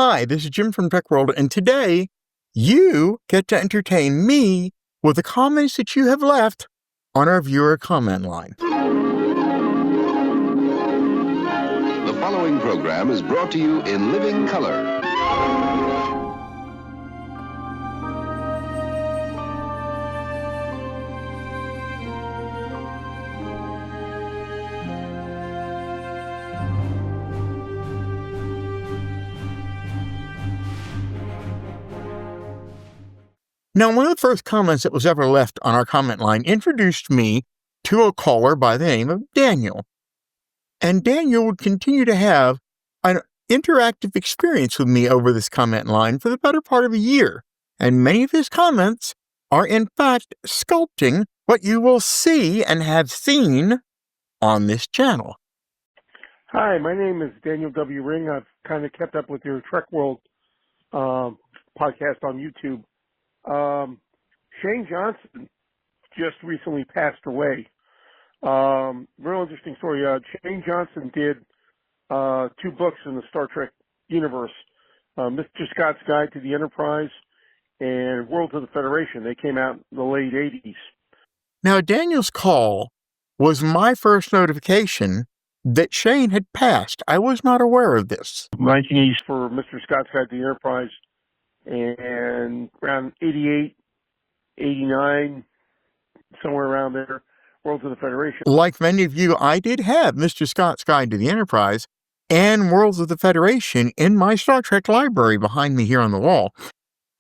Hi, this is Jim from Tech World, and today you get to entertain me with the comments that you have left on our viewer comment line. The following program is brought to you in living color. Now, one of the first comments that was ever left on our comment line introduced me to a caller by the name of Daniel. And Daniel would continue to have an interactive experience with me over this comment line for the better part of a year. And many of his comments are, in fact, sculpting what you will see and have seen on this channel. Hi, my name is Daniel W. Ring. I've kind of kept up with your Trek World podcast on YouTube. Shane Johnson just recently passed away. Real interesting story. Shane Johnson did 2 books in the Star Trek universe, Mr. Scott's Guide to the Enterprise and Worlds of the Federation. They came out in the late 80s. Now, Daniel's call was my first notification that Shane had passed. I was not aware of this. 1980s for Mr. Scott's Guide to the Enterprise, and around 88, 89, somewhere around there, Worlds of the Federation. Like many of you, I did have Mr. Scott's Guide to the Enterprise and Worlds of the Federation in my Star Trek library behind me here on the wall.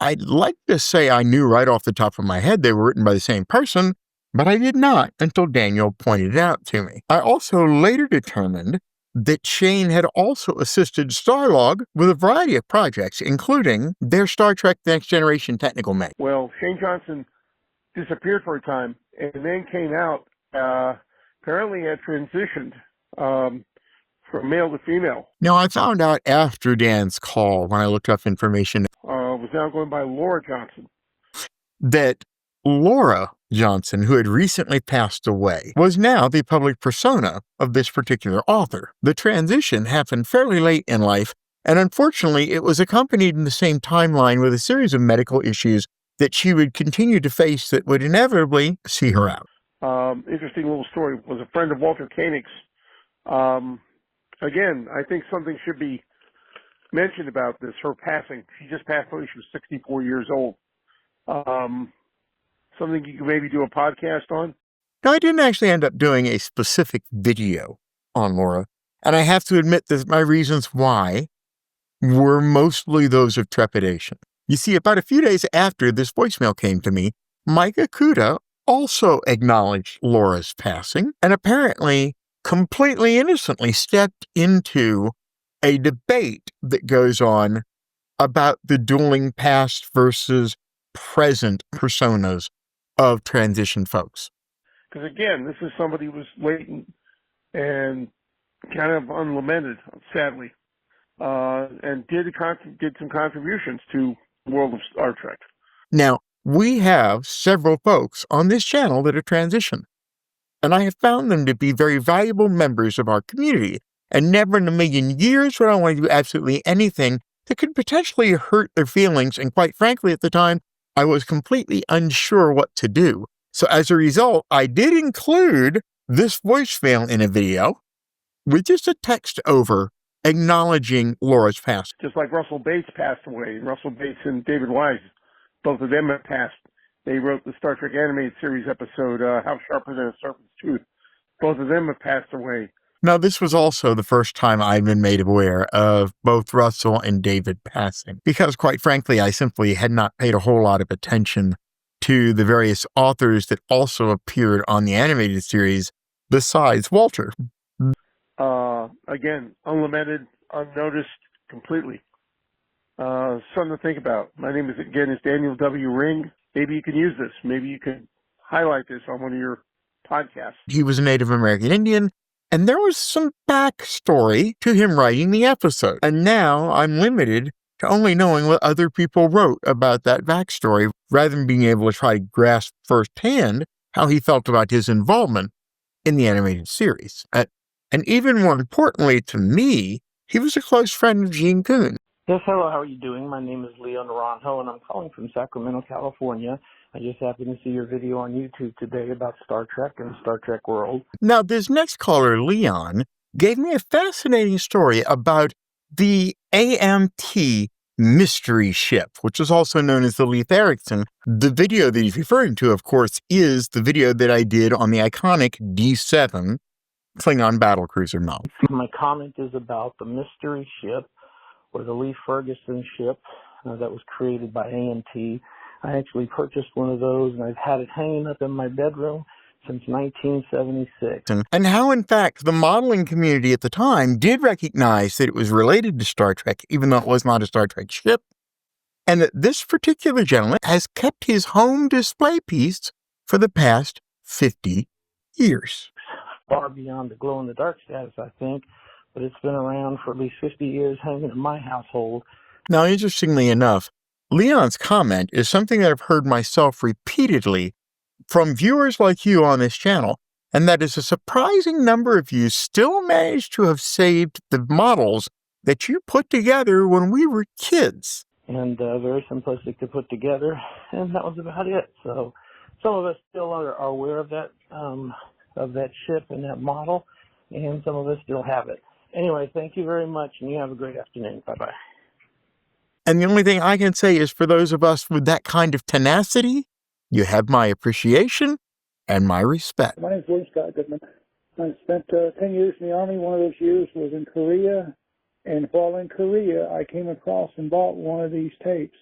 I'd like to say I knew right off the top of my head they were written by the same person, but I did not until Daniel pointed it out to me. I also later determined that Shane had also assisted Starlog with a variety of projects, including their Star Trek The Next Generation technical mag. Well, Shane Johnson disappeared for a time and then came out, apparently had transitioned from male to female. Now, I found out after Dan's call, when I looked up information, Was now going by Laura Johnson. That Laura Johnson, who had recently passed away, was now the public persona of this particular author. The transition happened fairly late in life, and unfortunately, it was accompanied in the same timeline with a series of medical issues that she would continue to face that would inevitably see her out. Interesting little story. Was a friend of Walter Koenig's. Again, I think something should be mentioned about this, her passing. She just passed away. She was 64 years old. Something you could maybe do a podcast on? Now, I didn't actually end up doing a specific video on Laura, and I have to admit that my reasons why were mostly those of trepidation. You see, about a few days after this voicemail came to me, Mike Akuda also acknowledged Laura's passing and apparently completely innocently stepped into a debate that goes on about the dueling past versus present personas of transition folks. Because again, this is somebody who was latent and kind of unlamented, sadly, and did some contributions to the world of Star Trek. Now, we have several folks on this channel that are transitioned, and I have found them to be very valuable members of our community, and never in a million years would I want to do absolutely anything that could potentially hurt their feelings, and quite frankly, at the time, I was completely unsure what to do. So as a result, I did include this voicemail in a video with just a text over acknowledging Laura's passing. Just like Russell Bates passed away. Russell Bates and David Wise, both of them have passed. They wrote the Star Trek animated series episode, How Sharper Than a Serpent's Tooth. Both of them have passed away. Now, this was also the first time I'd been made aware of both Russell and David passing, because quite frankly, I simply had not paid a whole lot of attention to the various authors that also appeared on the animated series besides Walter. Again, unlamented, unnoticed, completely. Something to think about. My name is Daniel W. Ring. Maybe you can use this. Maybe you can highlight this on one of your podcasts. He was a Native American Indian, and there was some backstory to him writing the episode. And now I'm limited to only knowing what other people wrote about that backstory, rather than being able to try to grasp firsthand how he felt about his involvement in the animated series. And even more importantly to me, he was a close friend of Gene Kuhn. Yes, hello, how are you doing? My name is Leon Naranjo, and I'm calling from Sacramento, California. I just happened to see your video on YouTube today about Star Trek and Star Trek World. Now, this next caller, Leon, gave me a fascinating story about the AMT mystery ship, which is also known as the Leif Erikson. The video that he's referring to, of course, is the video that I did on the iconic D7 Klingon battlecruiser model. My comment is about the mystery ship, or the Lee Ferguson ship that was created by AMT. I actually purchased one of those, and I've had it hanging up in my bedroom since 1976. And how, in fact, the modeling community at the time did recognize that it was related to Star Trek, even though it was not a Star Trek ship, and that this particular gentleman has kept his home display piece for the past 50 years. Far beyond the glow-in-the-dark status, I think, but it's been around for at least 50 years hanging in my household. Now, interestingly enough, Leon's comment is something that I've heard myself repeatedly from viewers like you on this channel, and that is a surprising number of you still managed to have saved the models that you put together when we were kids. And very simplistic to put together, and that was about it. So some of us still are aware of that ship and that model, and some of us still have it. Anyway, thank you very much, and you have a great afternoon. Bye-bye. And the only thing I can say is for those of us with that kind of tenacity, you have my appreciation and my respect. My name is William Scott Goodman. I spent 10 years in the Army. One of those years was in Korea. And while in Korea, I came across and bought one of these tapes,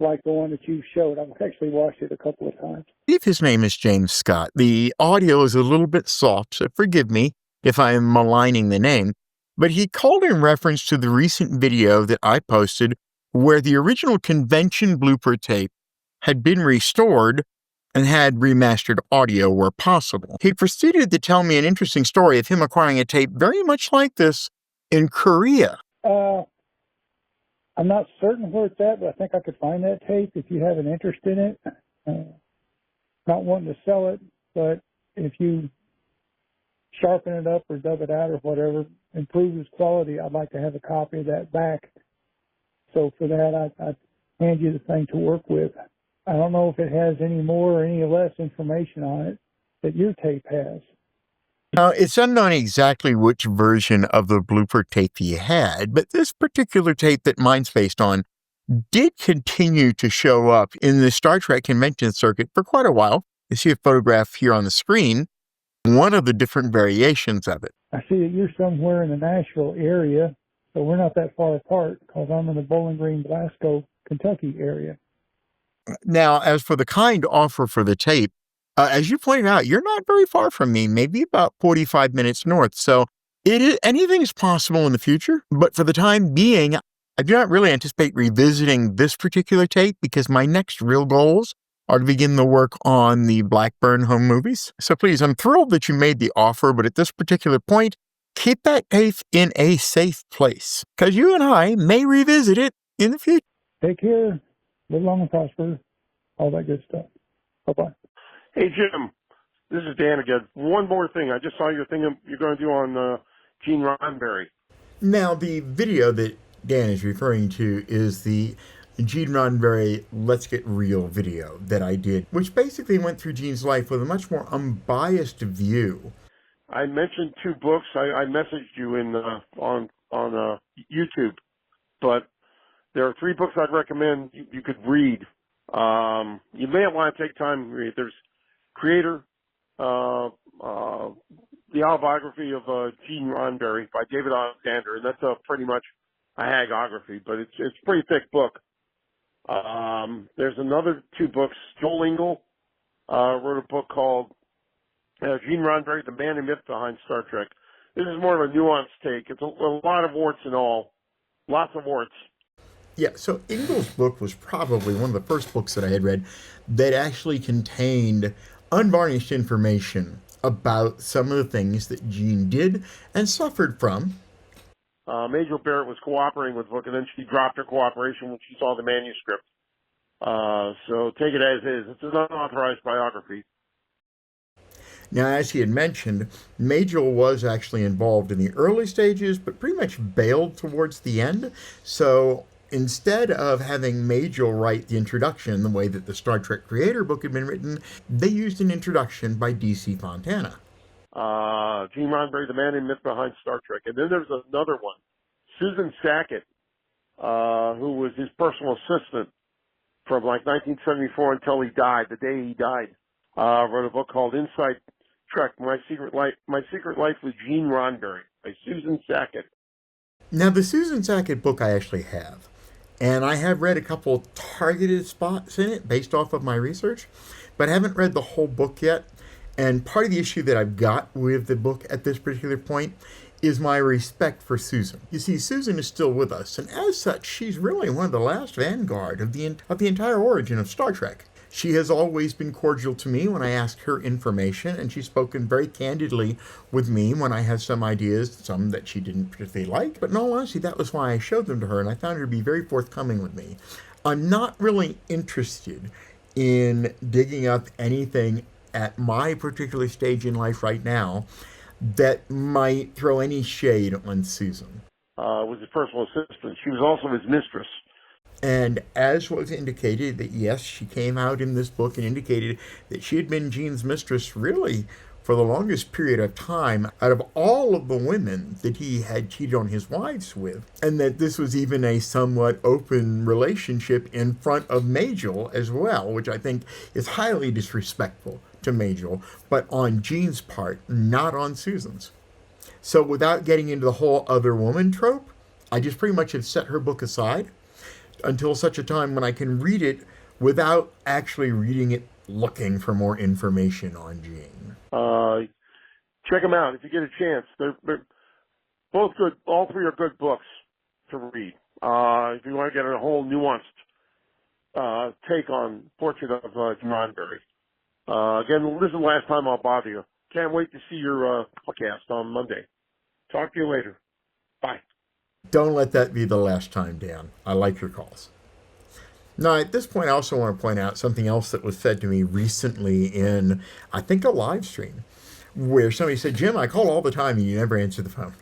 like the one that you showed. I've actually watched it a couple of times. I believe his name is James Scott. The audio is a little bit soft, so forgive me if I am maligning the name. But he called in reference to the recent video that I posted where the original convention blooper tape had been restored and had remastered audio where possible. He proceeded to tell me an interesting story of him acquiring a tape very much like this in Korea. I'm not certain where it's at, but I think I could find that tape if you have an interest in it. Not wanting to sell it, but if you sharpen it up or dub it out or whatever, improve its quality, I'd like to have a copy of that back. So for that, I'd hand you the thing to work with. I don't know if it has any more or any less information on it that your tape has. Now, it's unknown exactly which version of the blooper tape he had, but this particular tape that mine's based on did continue to show up in the Star Trek convention circuit for quite a while. You see a photograph here on the screen, one of the different variations of it. I see that you're somewhere in the Nashville area, so we're not that far apart because I'm in the Bowling Green, Glasgow, Kentucky area. Now, as for the kind offer for the tape, as you pointed out, you're not very far from me, maybe about 45 minutes north. So anything is possible in the future. But for the time being, I do not really anticipate revisiting this particular tape because my next real goals are to begin the work on the Blackburn home movies. So please, I'm thrilled that you made the offer, but at this particular point, keep that tape in a safe place because you and I may revisit it in the future. Take care. Live long and prosper. All that good stuff. Bye-bye. Hey, Jim, this is Dan again. One more thing. I just saw your thing you're going to do on Gene Roddenberry. Now, the video that Dan is referring to is the Gene Roddenberry Let's Get Real video that I did, which basically went through Gene's life with a much more unbiased view. I mentioned 2 books. I messaged you on YouTube, but there are 3 books I'd recommend you could read. You may want to take time to read. There's Creator, the autobiography of Gene Roddenberry by David Alexander, and that's pretty much a hagiography, but it's a pretty thick book. There's another 2 books. Joel Ingle wrote a book called Gene Roddenberry, The Man and Myth Behind Star Trek. This is more of a nuanced take. It's a lot of warts and all. Lots of warts. Yeah, so Ingle's book was probably one of the first books that I had read that actually contained unvarnished information about some of the things that Gene did and suffered from. Majel Barrett was cooperating with the book, and then she dropped her cooperation when she saw the manuscript. So take it as is. It's an unauthorized biography. Now, as he had mentioned, Majel was actually involved in the early stages, but pretty much bailed towards the end. So instead of having Majel write the introduction the way that the Star Trek Creator book had been written, they used an introduction by D.C. Fontana. Gene Roddenberry, the man and myth behind Star Trek. And then there's another one, Susan Sackett, who was his personal assistant from like 1974 until he died, the day he died. Wrote a book called Inside Trek, My Secret Life with Gene Roddenberry by Susan Sackett. Now, the Susan Sackett book I actually have, and I have read a couple targeted spots in it based off of my research, but I haven't read the whole book yet. And part of the issue that I've got with the book at this particular point is my respect for Susan. You see, Susan is still with us, and as such, she's really one of the last vanguard of the entire origin of Star Trek. She has always been cordial to me when I asked her information, and she's spoken very candidly with me when I have some ideas, some that she didn't particularly like. But in all honesty, that was why I showed them to her, and I found her to be very forthcoming with me. I'm not really interested in digging up anything at my particular stage in life right now that might throw any shade on Susan. Was his personal assistant. She was also his mistress. And as was indicated, that yes, she came out in this book and indicated that she had been Gene's mistress really for the longest period of time out of all of the women that he had cheated on his wives with, and that this was even a somewhat open relationship in front of Majel as well, which I think is highly disrespectful to Majel, but on Gene's part, not on Susan's. So without getting into the whole other woman trope, I just pretty much have set her book aside until such a time when I can read it without actually reading it looking for more information on Gene. Check them out if you get a chance. They're both good. All three are good books to read. If you want to get a whole nuanced take on Portrait of Gene Roddenberry. Again, this is the last time I'll bother you. Can't wait to see your podcast on Monday. Talk to you later. Bye. Don't let that be the last time, Dan. I like your calls. Now, at this point, I also want to point out something else that was said to me recently in, I think, a live stream, where somebody said, Jim, I call all the time and you never answer the phone.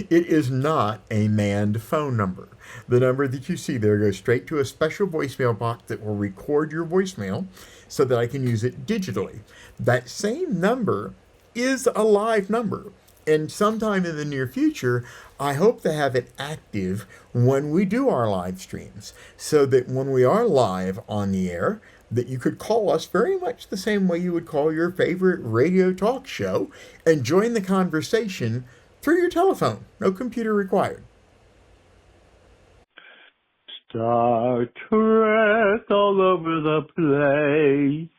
It is not a manned phone number. The number that you see there goes straight to a special voicemail box that will record your voicemail so that I can use it digitally. That same number is a live number. And sometime in the near future, I hope to have it active when we do our live streams, so that when we are live on the air, that you could call us very much the same way you would call your favorite radio talk show and join the conversation through your telephone. No computer required. Star Trek all over the place.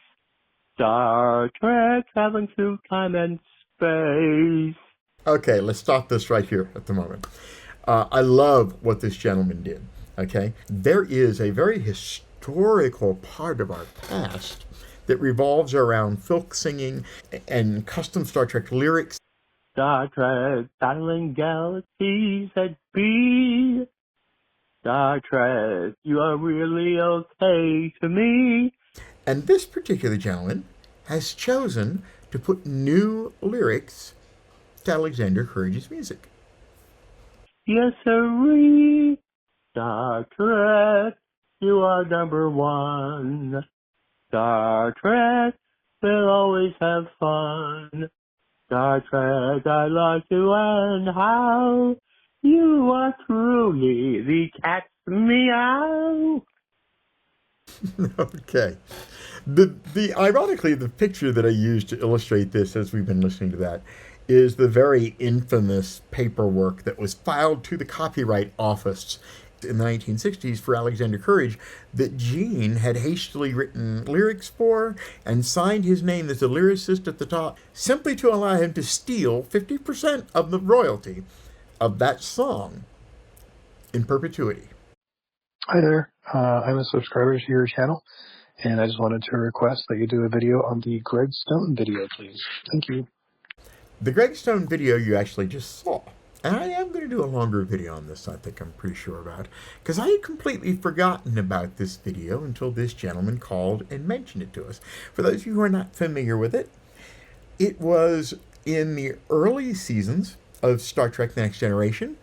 Star Trek traveling through time and space. Okay, let's stop this right here at the moment. I love what this gentleman did, okay? There is a very historical part of our past that revolves around folk singing and custom Star Trek lyrics. Star Trek battling galaxies at sea. Star Trek, you are really okay to me. And this particular gentleman has chosen to put new lyrics to Alexander Courage's music. Yes, sirree. Star Trek, you are number one. Star Trek, we'll always have fun. Star Trek, I like you and how you are truly the cat's meow. Okay. The ironically, the picture that I used to illustrate this as we've been listening to that is the very infamous paperwork that was filed to the Copyright Office in the 1960s for Alexander Courage that Gene had hastily written lyrics for and signed his name as a lyricist at the top simply to allow him to steal 50% of the royalty of that song in perpetuity. Hi there. I'm a subscriber to your channel, and I just wanted to request that you do a video on the Greg Stone video, please. Thank you. The Greg Stone video you actually just saw. And I am going to do a longer video on this, I think I'm pretty sure about, because I had completely forgotten about this video until this gentleman called and mentioned it to us. For those of you who are not familiar with it, it was in the early seasons of Star Trek The Next Generation.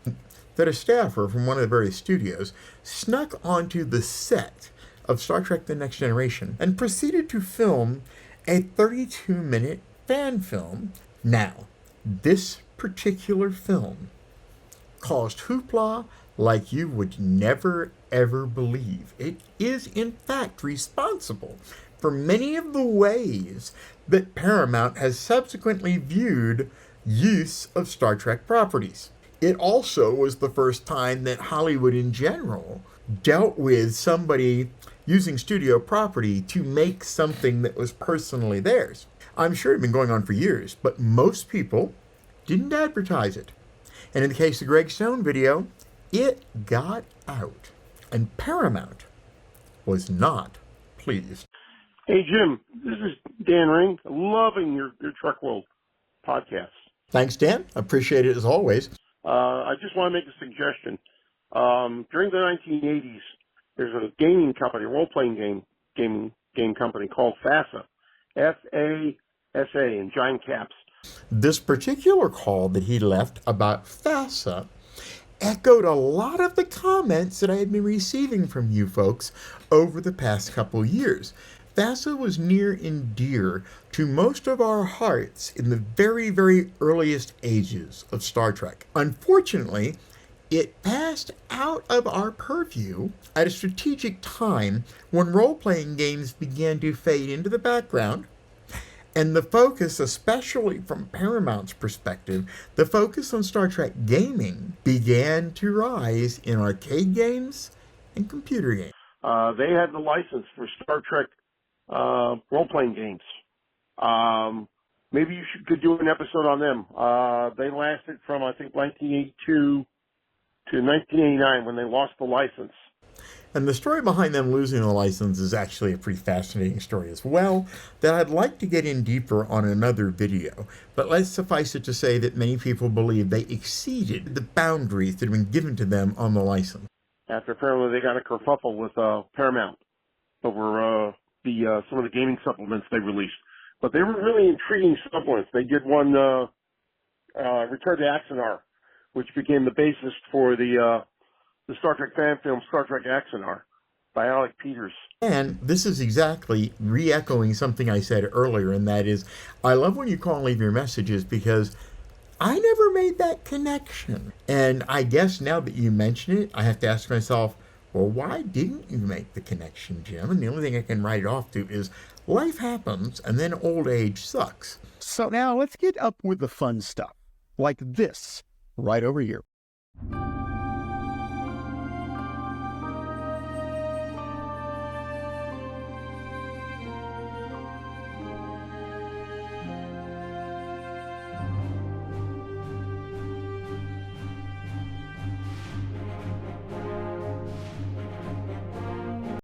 that a staffer from one of the various studios snuck onto the set of Star Trek The Next Generation and proceeded to film a 32-minute fan film. Now, this particular film caused hoopla like you would never ever believe. It is in fact responsible for many of the ways that Paramount has subsequently viewed use of Star Trek properties. It also was the first time that Hollywood in general dealt with somebody using studio property to make something that was personally theirs. I'm sure it had been going on for years, but most people didn't advertise it. And in the case of the Greg Stone video, it got out. And Paramount was not pleased. Hey, Jim, this is Dan Ring. Loving your Truck World podcast. Thanks, Dan. Appreciate it as always. I just want to make a suggestion. During the 1980s, there's a gaming company, role-playing game company called FASA, F-A-S-A, in giant caps. This particular call that he left about FASA echoed a lot of the comments that I had been receiving from you folks over the past couple years. FASA was near and dear to most of our hearts in the very, very earliest ages of Star Trek. Unfortunately, it passed out of our purview at a strategic time when role-playing games began to fade into the background, and the focus, especially from Paramount's perspective, the focus on Star Trek gaming began to rise in arcade games and computer games. They had the license for Star Trek role-playing games. Maybe you could do an episode on them. They lasted from, I think, 1982 to 1989 when they lost the license. And the story behind them losing the license is actually a pretty fascinating story as well that I'd like to get in deeper on another video. But let's suffice it to say that many people believe they exceeded the boundaries that had been given to them on the license. After apparently they got a kerfuffle with Paramount over some of the gaming supplements they released. But they were really intriguing supplements. They did one, Return to Axanar, which became the basis for the Star Trek fan film Star Trek Axanar by Alec Peters. And this is exactly re-echoing something I said earlier, and that is, I love when you call and leave your messages because I never made that connection. And I guess now that you mention it, I have to ask myself, well, why didn't you make the connection, Jim? And the only thing I can write it off to is life happens, and then old age sucks. So now let's get up with the fun stuff, like this right over here.